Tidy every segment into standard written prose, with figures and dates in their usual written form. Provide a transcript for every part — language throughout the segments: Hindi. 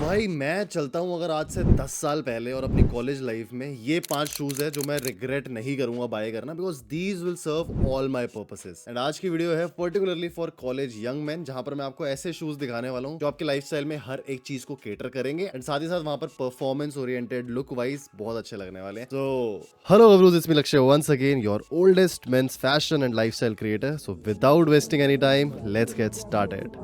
भाई मैं चलता हूँ अगर आज से 10 साल पहले और अपनी कॉलेज लाइफ में ये 5 शूज है जो मैं रिग्रेट नहीं करूंगा बाय करना because these will serve all my purposes. And आज की वीडियो है particularly for college young man, जहां पर मैं आपको ऐसे शूज दिखाने वाला हूँ जो आपके लाइफस्टाइल में हर एक चीज को केटर करेंगे एंड साथ ही साथ वहां पर परफॉर्मेंस ओरिएंटेड लुक वाइज बहुत अच्छे लगने वाले हैं। So hello गबरूज, it's me Lakshya once again your oldest men's fashion and lifestyle creator. So without wasting any time let's get started.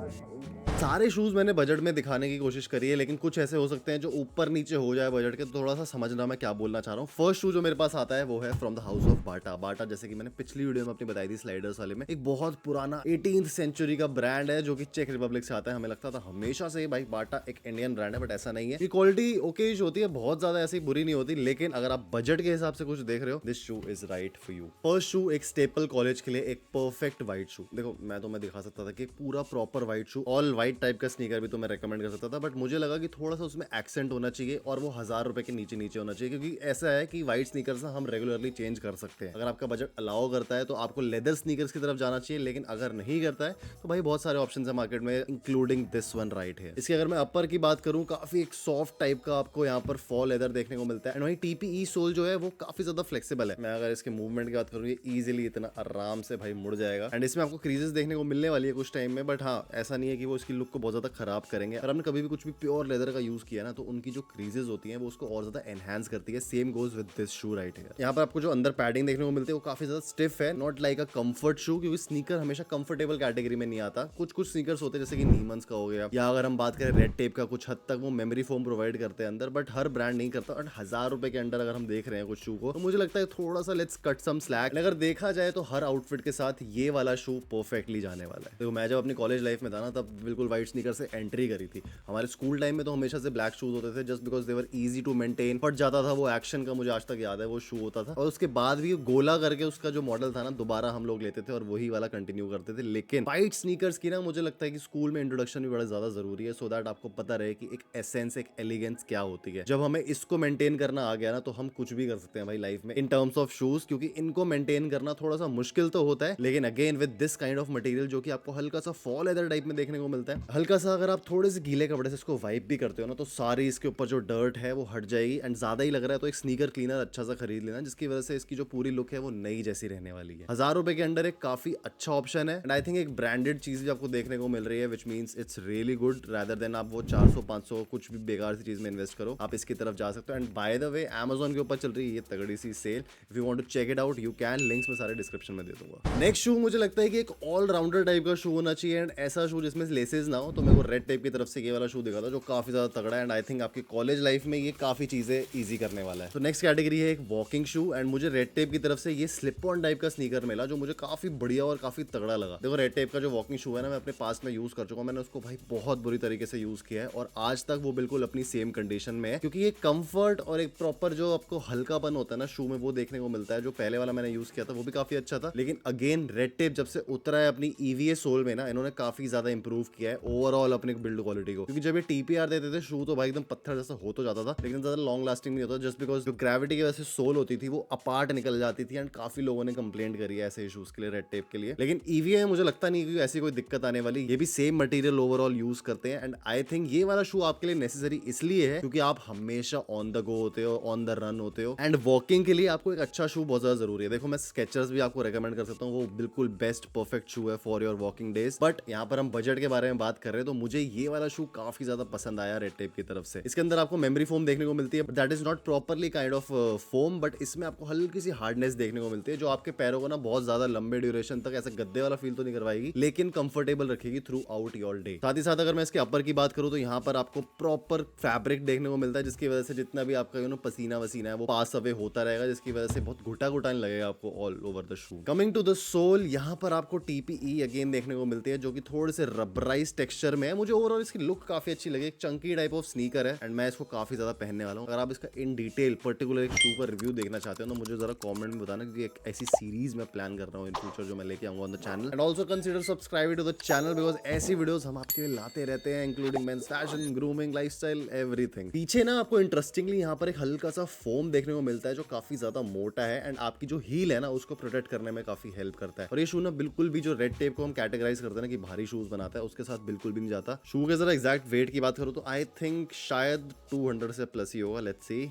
सारे शूज मैंने बजट में दिखाने की कोशिश करी है, लेकिन कुछ ऐसे हो सकते हैं जो ऊपर नीचे हो जाए बजट के, तो थोड़ा सा समझना मैं क्या बोलना चाह रहा हूँ। फर्स्ट शू जो मेरे पास आता है वो है फ्रॉम द हाउस ऑफ बाटा। बाटा जैसे कि मैंने पिछली वीडियो में अपनी बताई थी स्लाइडर्स वाले में, एक बहुत पुराना 18th सेंचुरी का ब्रांड है जो कि चेक रिपब्लिक से आता है। हमें लगता था हमेशा से भाई बाटा एक इंडियन ब्रांड है, बट ऐसा नहीं है। ये क्वालिटी ओकेज होती है, बहुत ज्यादा ऐसी बुरी नहीं होती, लेकिन अगर आप बजट के हिसाब से कुछ देख रहे हो, this shoe is right for you. First shoe एक स्टेपल कॉलेज के लिए एक परफेक्ट व्हाइट शू। देखो मैं दिखा सकता था कि पूरा प्रॉपर व्हाइट शू, ऑल व्हाइट टाइप का स्नीकर तो मैं रेकमेंड कर सकता था, बट मुझे लगा कि थोड़ा सा उसमें एक्सेंट होना चाहिए और वो 1000 रुपए के नीचे नीचे होना चाहिए, क्योंकि ऐसा है कि व्हाइट स्नीकर्स हम रेगुलरली चेंज कर सकते हैं। अगर आपका बजट अलाउ करता है तो आपको लेदर स्नीकर्स की तरफ जाना चाहिए, लेकिन अगर नहीं करता है तो भाई बहुत सारे ऑप्शन है मार्केट में, इंक्लूडिंग दिस वन राइट है। इसकी अगर मैं अपर की बात करूं, काफी एक सॉफ्ट टाइप का आपको यहाँ पर फॉल लेदर देखने को मिलता है एंड वही टीपीई सोल जो है वो काफी ज्यादा फ्लेक्सिबल है। मैं अगर इसके मूवमेंट की बात करूँ, ये इजिली इतना आराम से भाई मुड़ जाएगा एंड इसमें आपको क्रीजेस देखने को मिलने वाली है कुछ टाइम में, बट हाँ ऐसा नहीं है कि वो इसकी लुक को बहुत ज्यादा खराब करेंगे। और हमने कभी भी कुछ भी प्योर लेदर का यूज किया ना, तो उनकी जो क्रीजेस होती हैं वो उसको और ज्यादा एनहांस करती है। Same goes with this shoe right here. यहाँ पर आपको जो अंदर पैडिंग देखने को मिलती है वो काफी ज्यादा स्टिफ है, नॉट लाइक अ कंफर्ट शू, क्योंकि स्नीकर हमेशा कंफर्टेबल कैटेगरी में नहीं आता। कुछ कुछ स्नीकर्स होते हैं जैसे कि नीमंस का हो गया, या अगर हम बात करें रेड टेप का, कुछ हद तक वो मेमोरी फोम प्रोवाइड करते हैं अंदर, बट हर ब्रांड नहीं करता। और 1000 रुपए के अंदर अगर हम देख रहे हैं कुछ शू को, तो मुझे लगता है थोड़ा सा लेट्स कट सम स्लैक। अगर देखा जाए तो हर आउटफिट के साथ ये वाला शू परफेक्टली जाने वाला है। तो मैं जब अपनी कॉलेज लाइफ में था ना, तब बिल्कुल व्हाइट स्नीकर से एंट्री करी थी। हमारे स्कूल टाइम में तो हमेशा से ब्लैक शूज होते थे just because they were easy to maintain. फट जाता था वो एक्शन का, मुझे आज तक याद है वो शू होता था। और उसके बाद भी गोला करके उसका जो मॉडल था ना, दोबारा हम लोग लेते थे और वही वाला कंटिन्यू करते थे। लेकिन व्हाइट स्नीकर्स की ना मुझे लगता है कि स्कूल में इंट्रोडक्शन भी बड़ा ज्यादा जरूरी है, सो दैट आपको पता रहे कि एक एसेंस, एक एलिगेंस क्या होती है। जब हमें इसको मेंटेन करना आ गया ना, तो हम कुछ भी कर सकते हैं भाई लाइफ में इन टर्म्स ऑफ शूज, क्योंकि इनको मेंटेन करना थोड़ा सा मुश्किल तो होता है, लेकिन again with this kind of material जो कि आपको हल्का सा फॉल लेदर टाइप में देखने को मिलता है, हल्का सा अगर आप थोड़े से गीले कपड़े से इसको वाइप भी करते हो ना, तो सारी इसके ऊपर जो डर्ट है वो हट जाएगी। एंड ज्यादा ही लग रहा है तो एक स्नीकर क्लीनर अच्छा सा खरीद लेना, जिसकी वजह से इसकी जो पूरी लुक है वो नई जैसी रहने वाली है। 1000 रुपए के अंदर एक काफी अच्छा ऑप्शन है एंड आई थिंक एक ब्रांडेड चीज भी आपको देखने को मिल रही है, which means it's really good rather than आप वो 400-500 कुछ भी बेकार सी चीज में इन्वेस्ट करो। आप इसकी तरफ जा सकते हो। And by the way Amazon के ऊपर चल रही है ये तगड़ी सी sale, if you want to check it out you can, links में सारे डिस्क्रिप्शन में दे दूंगा। नेक्स्ट शू मुझे लगता है कि एक ऑलराउंडर टाइप का शू होना चाहिए एंड ऐसा शू जिसमें लेसेस ना हो। तो मेरे को रेड टेप की तरफ से ये वाला शू दिखा था जो काफी ज्यादा तगड़ा है एंड आई थिंक आपकी कॉलेज लाइफ में ये काफी चीजें इजी करने वाला है। तो नेक्स्ट कैटेगरी है एक वॉकिंग शू एंड मुझे रेड टेप की तरफ से ये स्लिप ऑन टाइप का स्नीकर मिला जो मुझे काफी बढ़िया और काफी तगड़ा लगा। देखो रेड टेप का जो वॉकिंग शू है ना, मैं अपने पास में यूज कर चुका हूं, मैंने उसको भाई बहुत बुरी तरीके से यूज किया है और आज तक वो बिल्कुल अपनी सेम कंडीशन में है, क्योंकि ये कंफर्ट और एक प्रॉपर जो आपको हल्कापन होता है ना शू में वो देखने को मिलता है। जो पहले वाला मैंने यूज किया था वो भी काफी अच्छा था, लेकिन अगेन रेड टेप जब से उतरा है अपनी ईवीए सोल में ना, इन्होंने काफी ज्यादा इंप्रूव किया है ओवरऑल अपने बिल्ड क्वालिटी को। क्योंकि जब ये टीपीआर देते थे शू तो भाई एकदम पत्थर जैसा हो तो जाता था, लेकिन ज्यादा लॉन्ग लास्टिंग नहीं होता, जस्ट बिकॉज जो ग्रेविटी की वजह से सोल होती थी वो अपार्ट निकल जाती थी एंड काफी लोगों ने कंप्लेंट करी है ऐसे इशूज के लिए रेड टेप के लिए। लेकिन ईवीए में मुझे लगता नहीं कि ऐसी कोई दिक्कत आने वाली, ये भी सेम मटेरियल ओवरऑल यूज करते हैं एंड आई थिंक ये वाला शू आपके लिए नेसेसरी इसलिए है क्योंकि आप हमेशा ऑन द गो होते हो, ऑन द रन होते हो एंड वॉकिंग के लिए आपको एक अच्छा शू बहुत ज्यादा जरूरी है। देखो मैं स्केचर्स भी आपको रेकमेंड कर सकता हूँ, वो बिल्कुल बेस्ट परफेक्ट शू है for your walking days, but यहाँ पर हम बजट के बारे में बात कर रहे हैं तो मुझे ये वाला शू काफी ज्यादा पसंद आया रेड टेप की तरफ से। इसके अंदर आपको मेमोरी फोम देखने को मिलती है, that is not properly kind of foam, but इसमें आपको हल्की सी हार्डनेस देखने को मिलती है जो आपके पैरों को ना बहुत ज्यादा लंबे ड्यूरेशन तक ऐसा गद्दे वाला फील तो नहीं करवाएगी, लेकिन कंफर्टेबल रखेगी थ्रू आउट योर डे। साथ ही साथ अगर मैं इसके अपर की बात करूँ तो यहाँ पर आपको प्रॉपर फैब्रिक देखने को मिलता है, जिसकी वजह से जितना भी आपका पसीना वसीना है वो पास अवे होता रहेगा, जिसकी वजह से बहुत घुटा घुटा नहीं लगेगा आपको all over the shoe. Coming to the sole, यहाँ पर आपको टीपीई अगेन देखने को मिलती है जो कि थोड़े से रबराइज टेक्सचर में है। मुझे ओवरऑल इसकी लुक काफी अच्छी लगी, एक चंकी टाइप ऑफ स्नीकर है एंड मैं इसको काफी ज्यादा पहनने वाला हूँ। अगर आप इसका इन डिटेल पर्टिकुलर एक शू का रिव्यू देखना चाहते हो तो मुझे जरा कमेंट में बताना, क्योंकि एक ऐसी सीरीज मैं प्लान कर रहा हूँ इन फ्यूचर जो मैं लेके आऊंगा on the channel. And also consider subscribe to the channel because ऐसी वीडियोस हम आपके लिए लाते रहते हैं, including men's fashion, grooming, lifestyle, everything. पीछे ना आपको इंटरेस्टिंगली यहाँ पर एक हल्का सा फोम देखने को मिलता है जो काफी ज्यादा मोटा है एंड आपकी जो हील है ना उसको प्रोटेक्ट करने में काफी हेल्प करता है। और ये शू ना बिल्कुल भी जो रेड टेप को हम कैटेगराइज करते हैं ना कि भारी शूज बनाता है, उसके साथ साथ बिल्कुल भी नहीं जाता। शू के जरा एग्जैक्ट वेट की बात करूँ तो आई थिंक शायद 200 से प्लस ही होगा। Let's see.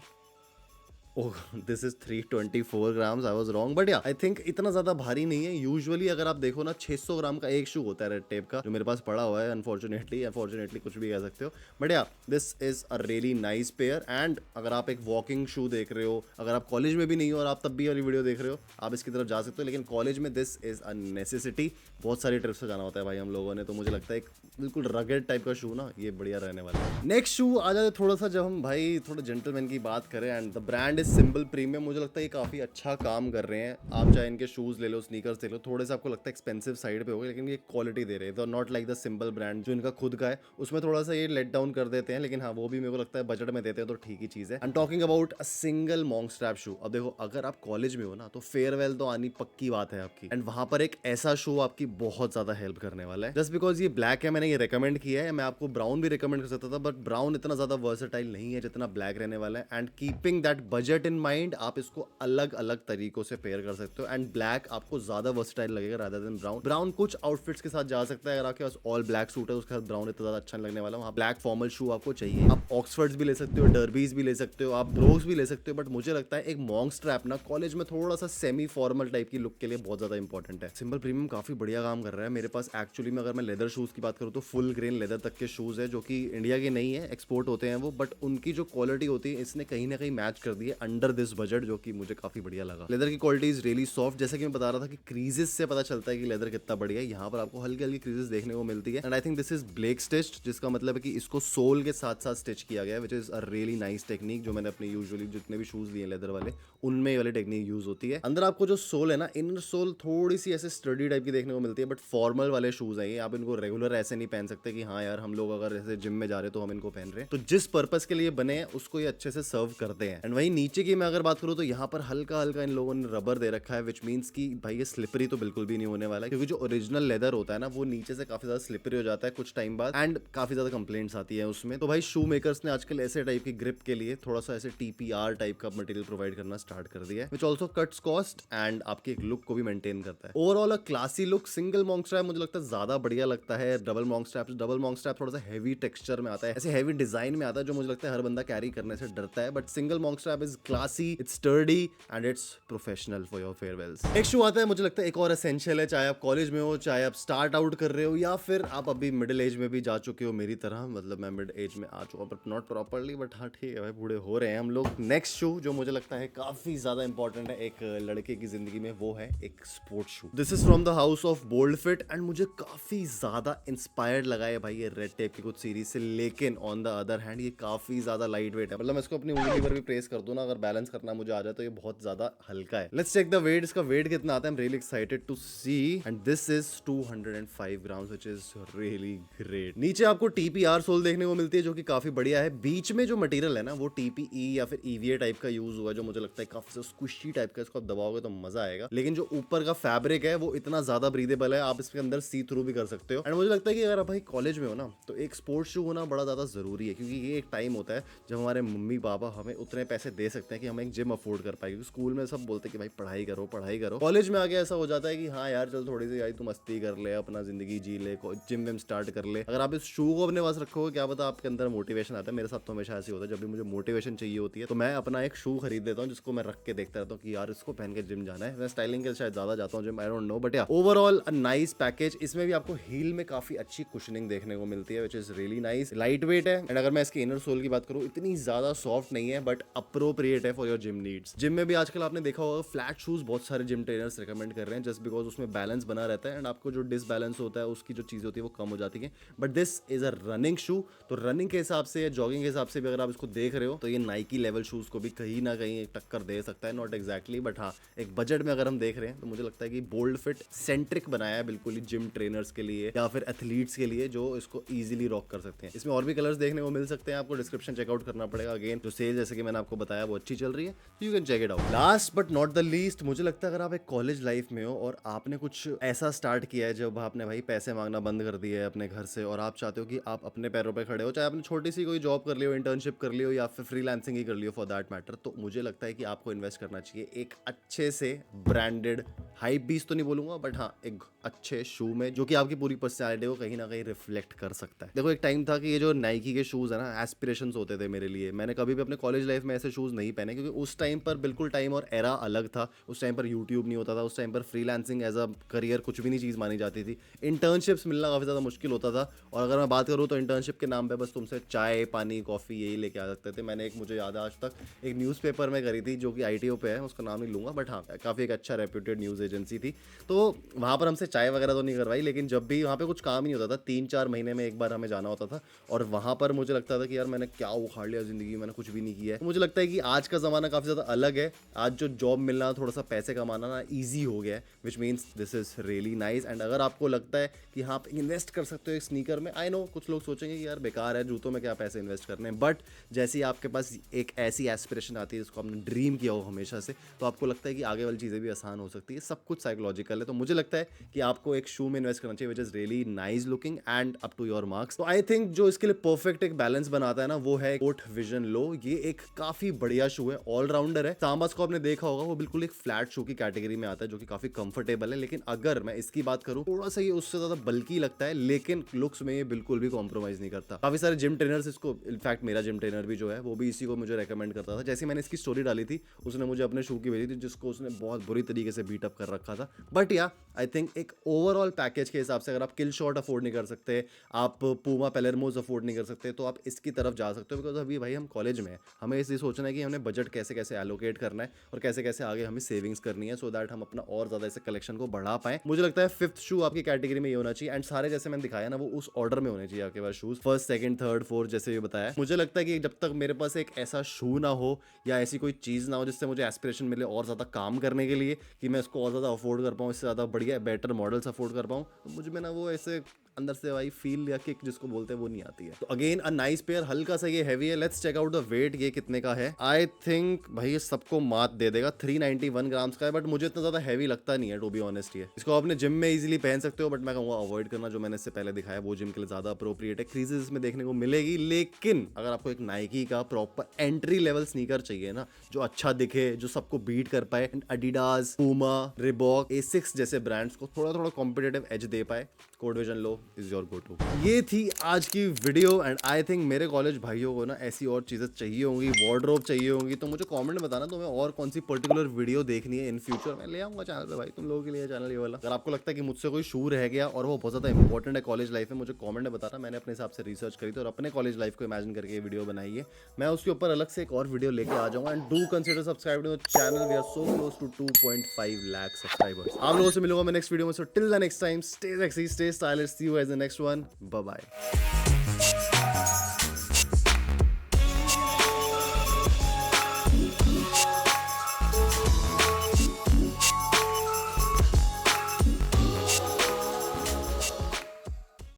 Oh, this is 324 grams. I was wrong, but या आई थिंक इतना ज्यादा भारी नहीं है। यूजुअली अगर आप देखो ना 600 ग्राम का एक शू होता है रेड टेप का, जो मेरे पास पड़ा हुआ है। अनफॉर्चुनेटली कुछ भी कह सकते हो, बट या this is a really nice pair. And अगर आप एक वॉकिंग शू देख रहे हो, अगर आप कॉलेज में भी नहीं हो और आप तब भी वाली वीडियो देख रहे हो, आप इसकी तरफ जा सकते हो। लेकिन कॉलेज में दिस इज अ नेसेसिटी। बहुत सारी ट्रिप्स से जाना होता है भाई हम लोगों ने, तो मुझे लगता है एक बिल्कुल रगेड टाइप का शू ना ये बढ़िया रहने वाला है। नेक्स्ट शू आ जाए थोड़ा सा, जब हम भाई थोड़ा जेंटलमैन की बात करें, and the brand is simple premium. मुझे लगता है ये काफी अच्छा काम कर रहे हैं। आप चाहे इनके शूज ले लो, स्नीकर्स ले लो, थोड़े से आपको लगता है एक्सपेंसिव साइड पे होगा, लेकिन ये क्वालिटी दे रहे हैं। तो not like the simple brand जो इनका खुद का है, उसमें थोड़ा सा ये लेट डाउन कर देते हैं। लेकिन हाँ, वो भी मेरे को लगता है बजट में देते हैं तो ठीक ही चीज है। I am talking about a single monk strap shoe. अब देखो, अगर आप कॉलेज में हो ना तो फेयरवेल तो आनी पक्की बात है आपकी, एंड वहां पर एक ऐसा शू आपकी बहुत ज्यादा हेल्प करने वाला है। जस्ट बिकॉज ये ब्लैक है, मैंने ये रिकमेंड किया है। मैं आपको ब्राउन भी रिकमेंड कर सकता था, बट ब्राउन इतना ज्यादा वर्सेटाइल नहीं है जितना ब्लैक रहने वाला है। And keeping that budget in mind, आप इसको अलग अलग तरीकों से पेयर कर सकते हो। एंड ब्लैक आपको ज्यादा वर्सेटाइल लगेगा रादर देन ब्राउन। ब्राउन कुछ आउटफिट्स के साथ जा सकता है, अगर आपके पास ऑल ब्लैक सूट है उसके साथ ब्राउन इतना ज्यादा अच्छा नहीं लगने वाला। वहाँ ब्लैक फॉर्मल शू आपको चाहिए। आप ऑक्सफर्ड्स भी ले सकते हो, डर्बीज भी ले सकते हो, आप ब्रोक्स भी ले सकते हो, बट मुझे लगता है एक मॉन्क स्ट्रैप ना कॉलेज में थोड़ा सा सेमी फॉर्मल टाइप की लुक के लिए बहुत ज्यादा इंपॉर्टेंट है। सिंपल प्रीमियम काफी बढ़िया काम कर रहा है। मेरे पास एक्चुअली में अगर मैं लेदर शूज की बात करूँ तो फुल ग्रेन लेदर तक के शूज है, जो कि इंडिया के नहीं है, एक्सपोर्ट होते हैं वो, बट उनकी जो क्वालिटी होती है इसने कहीं ना कहीं मैच कर दी है अंडर दिस बजट, जो कि मुझे काफी बढ़िया लगा। लेदर की क्वालिटी इज रियली सॉफ्ट। जैसा कि मैं बता रहा था कि क्रीजेस से पता चलता है कि लेदर कितना बढ़िया है। यहाँ पर आपको हल्की हल्की क्रीजेस देखने को मिलती है। And I think this is blake stitched, जिसका मतलब है कि इसको सोल के साथ साथ स्टिच किया गया है, which is a really nice technique, जो मैंने अपने यूजुअली जितने भी शूज लिए लेदर वाले उनमें वाली टेक्निक यूज होती है। अंदर आपको जो सोल है ना, इनर सोल थोड़ी सी ऐसे स्टडी टाइप की देखने को मिलती है, बट फॉर्मल वाले शूज हैं ये। आप इनको रेगुलर ऐसे नहीं पहन सकते कि हाँ यार हम लोग अगर ऐसे जिम में जा रहे तो हम इनको पहन रहे हैं। तो जिस पर्पस के लिए बने हैं उसको ये अच्छे से सर्व करते हैं। एंड वहीं नीचे की मैं अगर बात करूँ तो यहाँ पर हल्का हल्का इन लोगों ने रबर दे रखा है, विच मीन्स कि भाई ये स्लिपरी तो बिल्कुल भी नहीं होने वाला है, क्योंकि जो ओरिजिनल लेदर होता है ना वो नीचे से काफी ज्यादा स्लिपरी हो जाता है कुछ टाइम बाद, एंड काफी ज्यादा कंप्लेंट्स आती है उसमें। तो भाई शू मेकर्स ने आजकल ऐसे टाइप की ग्रिप के लिए थोड़ा सा ऐसे TPR टाइप का मटेरियल प्रोवाइड करना स्टार्ट कर दिया है, which also cuts cost and आपकी एक लुक को भी मेंटेन करता है। ओवरऑल अ classy look. Single monk strap मुझे लगता है ज्यादा बढ़िया लगता है डबल मॉन्क स्ट्रैप थोड़ा सा हैवी टेक्सचर में आता है, ऐसे हैवी डिजाइन में आता है, जो मुझे लगता है हर बंदा कैरी करने से डरता है। But single monk strap is classy, it's sturdy and it's professional for your farewells. एक शू आता है मुझे लगता है एक और एसेंशियल है, चाहे आप कॉलेज में हो, चाहे आप स्टार्ट आउट कर रहे हो, या फिर आप अभी मिडिल एज में भी जा चुके हो मेरी तरह। मतलब मैं मिड एज में आ चुका हूं, बट नॉट प्रॉपरली, बट हाँ ठीक है भाई, बूढ़े हो रहे हैं हम लोग। नेक्स्ट शू जो मुझे लगता है काफी ज्यादा इंपॉर्टेंट है एक लड़के की जिंदगी में, वो है एक sports shoe. This is from the house of Bold Fit, and मुझे काफी ज्यादा इंस्पायर्ड लगा है भाई ये रेड टेप की कुछ सीरीज से। लेकिन ऑन द अदर हैंड ये काफी ज्यादा लाइट वेट है। मतलब मैं इसको अपनी उंगली पर भी प्रेस कर दूं ना, अगर बैलेंस करना मुझे आ जाए तो ये बहुत ज्यादा हल्का है। Let's check the weight. इसका वेट कितना आता है, I am really excited to see, and this is 205 grams, which is really great. नीचे आपको TPR सोल देखने को मिलती है, जो कि काफी बढ़िया है। बीच में जो मटेरियल है ना वो TPE या फिर EVA टाइप का यूज हुआ है, जो मुझे लगता है काफी स्क्विशी टाइप का। इसको आप दबाओगे तो मजा आएगा। लेकिन जो ऊपर का फैब्रिक है वो इतना ज्यादा ब्रीदेबल है, आप इसके अंदर सी थ्रू भी कर सकते हो। एंड मुझे लगता है कि अगर आप भाई कॉलेज में हो ना तो एक स्पोर्ट्स शू होना बड़ा ज्यादा जरूरी है, क्योंकि ये एक टाइम होता है जब हमारे मम्मी पापा हमें उतने पैसे दे सकते हैं कि हम एक जिम अफोर्ड कर पाए। क्योंकि स्कूल में सब बोलते हैं कि भाई पढ़ाई करो पढ़ाई करो। कॉलेज में आके ऐसा हो जाता है कि हाँ यार चल थोड़ी सी यार तू मस्ती कर ले, अपना जिंदगी जी ले, जिम विम स्टार्ट कर ले। अगर आप इस शू को अपने पास रखोगे, क्या पता आपके अंदर मोटिवेशन आता है। मेरे साथ तो हमेशा ऐसे होता है, जब भी मुझे मोटिवेशन चाहिए होती है तो मैं अपना एक शू खरीद लेता हूँ, जिसको मैं रख के देखता रहता हूँ कि यार इसको पहन के जिम जाना है। मैं स्टाइलिंग के शायद ज्यादा जाता हूँ gym, I don't know, but या ओवरऑल अ नाइस पैकेज। इसमें भी आपको हील में काफी अच्छी कुशनिंग देखने को मिलती है, which is really nice. Light weight है, एंड अगर मैं इसके इनर सोल की बात करूँ इतनी ज्यादा सॉफ्ट नहीं है, बट अप्रोप्रिएट है for your gym needs. Gym में भी आजकल आपने देखा होगा फ्लैट शूज बहुत सारे जिम ट्रेनर्स रिकमेंड कर रहे हैं, जस्ट बिकॉज उसमें बैलेंस बना रहता है, एंड आपको जो डिसबैलेंस होता है उसकी जो चीज होती है वो कम हो जाती है। But this is a running shoe, तो रनिंग के हिसाब से या जॉगिंग के हिसाब से भी अगर आप इसको देख रहे हो तो ये नाइकी लेवल शूज को भी कहीं ना कहीं एक टक्कर दे सकता है। नॉट एक्जैक्टली, बट हाँ एक बजट में अगर हम देख रहे हैं तो मुझे लगता है कि बोल्ड फिट सेंट्रिक बनाया है बिल्कुल ही जिम ट्रेनर्स के लिए या फिर एथलीट्स के लिए, जो इसको इजीली रॉक कर सकते हैं। इसमें और भी कलर्स देखने को मिल सकते हैं, आपको डिस्क्रिप्शन चेकआउट करना पड़ेगा। अगेन जो सेल जैसे कि मैंने आपको बताया वो अच्छी चल रही है, you can check it out. Last but not the least, मुझे लगता है अगर आप एक कॉलेज लाइफ में हो और आपने कुछ ऐसा स्टार्ट किया है जब आपने भाई पैसे मांगना बंद कर दिया है अपने घर से और आप चाहते हो कि आप अपने पैरों पे खड़े हो, चाहे आपने छोटी सी कोई जॉब कर ली हो, इंटर्नशिप कर ली हो या फिर फ्रीलांसिंग ही कर ली हो फॉर दैट मैटर, तो मुझे लगता है कि आपको इन्वेस्ट करना चाहिए एक अच्छे से ब्रांडेड, हाई बीस तो नहीं बोलूंगा बट हाँ एक अच्छे शू में जो कि आपकी पूरी पर्सनैलिटी को कहीं ना कहीं रिफ्लेक्ट कर सकता है। देखो एक टाइम था कि ये जो नाइकी के शूज़ है ना, एस्पिरेशंस होते थे मेरे लिए। मैंने कभी भी अपने कॉलेज लाइफ में ऐसे शूज़ नहीं पहने क्योंकि उस टाइम पर बिल्कुल टाइम और एरा अलग था। उस टाइम पर यूट्यूब नहीं होता था, उस टाइम पर फ्रीलांसिंग एज अ करियर कुछ भी नहीं चीज़ मानी जाती थी। इंटर्नशिप्स मिलना काफ़ी ज़्यादा मुश्किल होता था और अगर मैं बात करूँ तो इंटर्नशिप के नाम पर बस तुमसे चाय पानी कॉफ़ी यही लेके आ सकते थे। मैंने एक, मुझे याद है आज तक, एक न्यूज़पेपर में करी थी जो कि ITO पे है, उसका नाम नहीं लूँगा बट हाँ काफ़ी एक अच्छा रेप्यूटेड न्यूज़ एजेंसी थी। तो वहाँ पर हमसे चाय वगैरह तो नहीं करवाई, लेकिन जब भी वहाँ पे कुछ काम ही नहीं होता था, 3-4 महीने में एक बार हमें जाना होता था और वहाँ पर मुझे लगता था कि यार मैंने क्या उखाड़ लिया ज़िंदगी में, मैंने कुछ भी नहीं किया है। तो मुझे लगता है कि आज का ज़माना काफ़ी ज़्यादा अलग है। आज जो जॉब मिलना, थोड़ा सा पैसे कमाना ना ईजी हो गया है, which means this is really nice. And अगर आपको लगता है कि हाँ आप इन्वेस्ट कर सकते हो एक स्नीकर में, आई नो कुछ लोग सोचेंगे कि यार बेकार है, जूतों में क्या पैसे इन्वेस्ट करने हैं, बट जैसे ही आपके पास एक ऐसी एस्पिरेशन आती है जिसको आपने ड्रीम किया हो हमेशा से, तो आपको लगता है कि आगे वाली चीज़ें भी आसान हो सकती है। सब कुछ साइकोलॉजिकल है। तो मुझे लगता है कि आपको एक शू में इन्वेस्ट करना चाहिए which is really nice looking and up to your marks. तो आई थिंक जो इसके लिए परफेक्ट एक बैलेंस बनाता है ना, वो है कोट विजन लो। ये एक काफी बढ़िया शू है, ऑलराउंडर है। साम्बास को आपने देखा होगा, वो बिल्कुल एक फ्लैट शू की कैटेगरी में आता है जो कि काफी कंफर्टेबल है। लेकिन अगर मैं इसकी बात करूं, थोड़ा सा ये उससे ज्यादा बल्कि लगता है, लेकिन लुक्स में ये बिल्कुल भी कॉम्प्रोमाइज नहीं करता। काफी सारे जिम ट्रेनर्स इसको, इनफैक्ट मेरा जिम ट्रेनर भी जो है वो भी इसी को मुझे रेकमेंड करता था। जैसे मैंने इसकी स्टोरी डाली थी, उसने मुझे अपने शू की भेजी थी जिसको उसने बहुत बुरी तरीके से बीटअप कर रखा था। बट या आई थिंक एक ओवरऑल पैकेज के हिसाब से अगर आप किल शॉट अफोर्ड नहीं कर सकते, आप पूमा पेलेरमोस अफोर्ड नहीं कर सकते, तो आप इसकी तरफ जा सकते हो। बिकॉज अभी भाई हम कॉलेज में हैं, हमें इसलिए सोचना है कि हमने बजट कैसे कैसे एलोकेट करना है और कैसे कैसे आगे हमें सेविंग्स करनी है, सो दैट हम अपना और ज़्यादा इसे कलेक्शन को बढ़ा पाएं। मुझे लगता है फिफ्थ शू आपकी कैटेगरी में ये होना चाहिए। एंड सारे जैसे मैंने दिखाया ना, वो उस ऑर्डर में होने चाहिए आपके पास shoes, first second third fourth जैसे भी बताया। मुझे लगता है कि जब तक मेरे पास एक ऐसा शू ना हो या ऐसी कोई चीज़ ना हो जिससे मुझे एस्पिरेशन मिले और ज़्यादा काम करने के लिए, कि मैं इसको और ज़्यादा अफोर्ड कर पाऊँ, इससे ज़्यादा बढ़िया बेटर मॉडल्स अफोर्ड कर पाऊँ, तो मुझ में ना वो ऐसे अंदर से भाई फील या किक जिसको बोलते हैं वो नहीं आती है। तो अगेन अ नाइस पेयर, हल्का सा ये हैवी है। Let's check out the weight, ये कितने का है। आई थिंक भाई ये सबको मात दे देगा, 391 ग्राम्स का है, बट मुझे इतना ज्यादा हैवी लगता नहीं है टू बी ऑनेस्ट। ये इसको अपने जिम में इजीली पहन सकते हो, बट मैं कहूँगा अवॉइड करना, जो मैंने इससे पहले दिखाया वो जिम के लिए ज्यादा अप्रोप्रिएट है। क्रीजेस इसमें देखने को मिलेगी, लेकिन अगर आपको एक नाइकी का प्रॉपर एंट्री लेवल स्नीकर चाहिए ना, जो अच्छा दिखे, जो सबको बीट कर पाए, एडिडास, पूमा, रिबॉक, एसिक्स जैसे ब्रांड्स को थोड़ा थोड़ा कॉम्पिटेटिव एज दे पाए, कोड विजन लो इज योर गो टू। ये थी आज की वीडियो एंड आई थिंक मेरे कॉलेज भाइयों को ना ऐसी और चीजें चाहिए होंगी, वार्डरोब चाहिए होंगी, तो मुझे कमेंट में बताना तुम्हें और कौन सी पर्टिकुलर वीडियो देखनी है इन फ्यूचर। मैं ले आऊंगा चैनल पे भाई तुम लोगों के लिए चैनल ये वाला। अगर आपको लगता है कि मुझसे कोई शू रह गया और वो बहुत ज्यादा इंपॉर्टेंट है कॉलेज लाइफ में, मुझे कमेंट में बताना। मैंने अपने हिसाब से रिसर्च करी थी और अपने कॉलेज लाइफ को इमेजिन करके ये वीडियो बनाई है। मैं उसके ऊपर अलग से एक और वीडियो लेके आ जाऊंगा। And do consider subscribe to the channel, we are so close to 2.5 lakh subscribers. आप लोगों से मिलूंगा मैं नेक्स्ट वीडियो में। So till the next time, stay sexy, stay stylish, see you guys in the next one, bye bye.